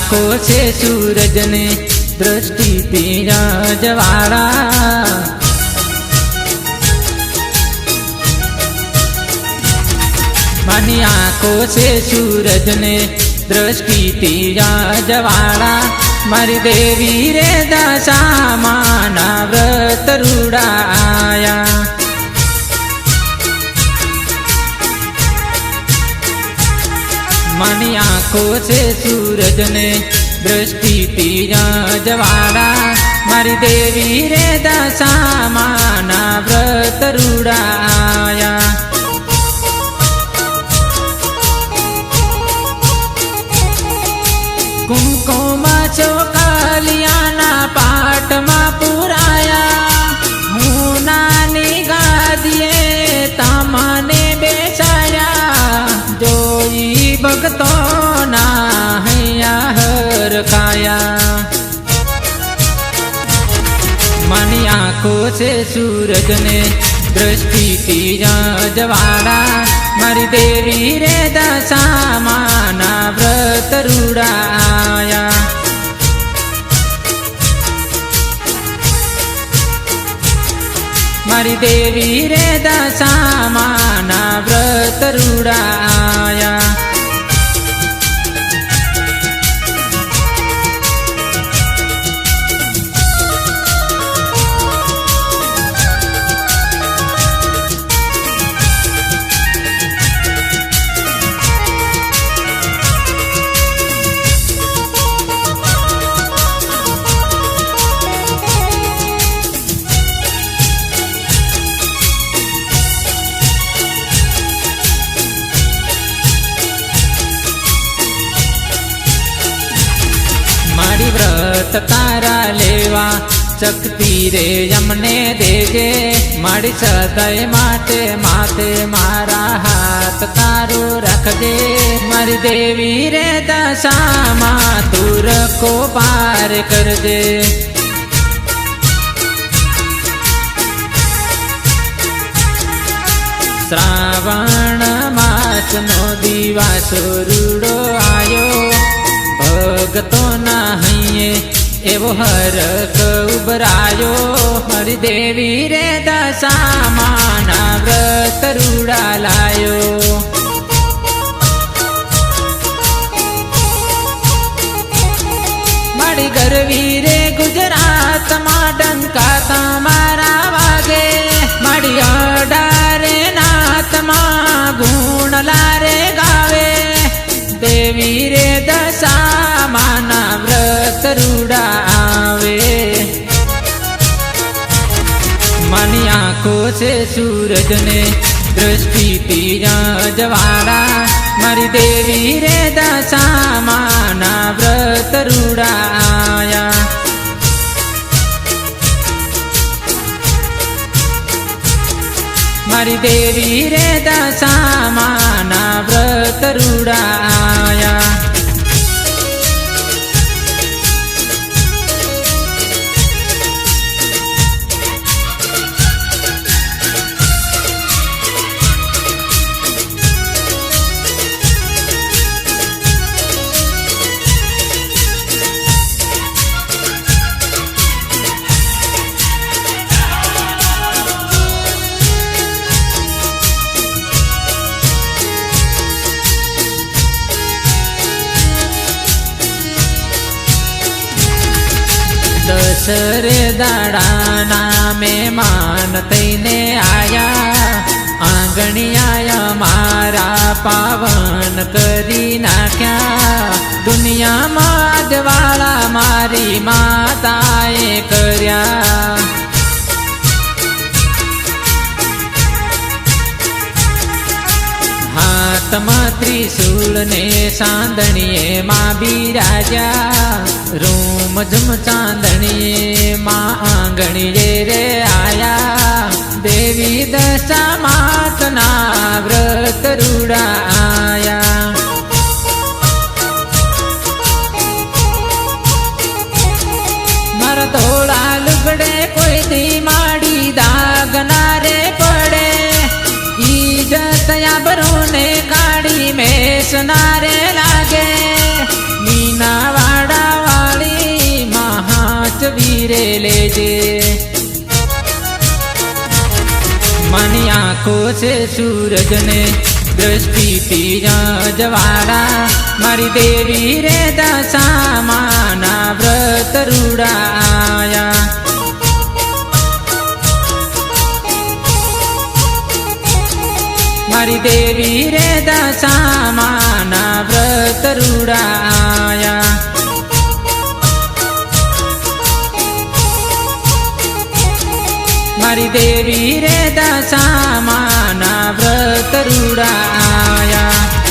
आँखो से सूरज ने दृष्टि तेजवाड़ा मानी आँखों से सूरज ने दृष्टि तेजवाड़ा मारी देवी रे दशा माना व्रत रूढ़ाया मानी आँखों से सूरज ने दृष्टि तेजवाड़ा मारी देवी रे दशा माना व्रत रूढ़ाया कुमकुमा चौकालियाना पाठ में पुराया हूँ नानी गादिए तमने बेचाया जोई भगतो ना हैया हर काया मानी आँखों से सूरज ने दृष्टि तेजवाड़ा मारी देवी रे दशा माना व्रत रूढ़ाया मारी देवी रे दशा माना व्रत रूढ़ाया व्रत तारा लेवा शक्ति रे यमने देजे मारी सदय माटे माथे मारा हाथ तारो रख दे मारी देवी रे दशा मातुर को पार कर दे श्रावण मास नो दिवासो रूड़ो आयो भगतो ना हइये एवो हरक उबरायो हरि देवी रे दशा माना व्रत रूढ़ा लायो माड़ी गरवी रे गुजरात मा डंका तमारा वागे माड़ी अडारे नाथ मा गुण लारे गावे देवी रे दशा माना व्रत रूढ़ावे मानी आँखों से सूरज ने दृष्टि तेजवाड़ा मारी देवी रे दशा माना व्रत रूढ़ाया मारी देवी रे दशा माना व्रत रूढ़ाया दशरे दाड़ा में मान तैने आया आंगणी आया मारा पावन करी नाख्या दुनिया मादवाला मारी माताए कर्या हाथ में त्रिशूल ने सांदणिये माँ बिराजा रूम झुम चांदणिये माँ आंगणिये रे आया देवी दशा मातना व्रत रूढ़ाया मर धोला लुगड़े कोई दी माड़ी दाग नारे पड़े इज्जत बरोने काड़ी में सुनारे लागे मीना वाड़ ચાંદની આંખો છે સૂરજ ને દ્રષ્ટિથી રજવાડા મારી દેવી રે દશામાના વ્રત રૂડાયા મારી દેવી રે દશામાના વ્રત રૂડાયા મારી દેવી રે દશામાના વ્રત રૂડાયા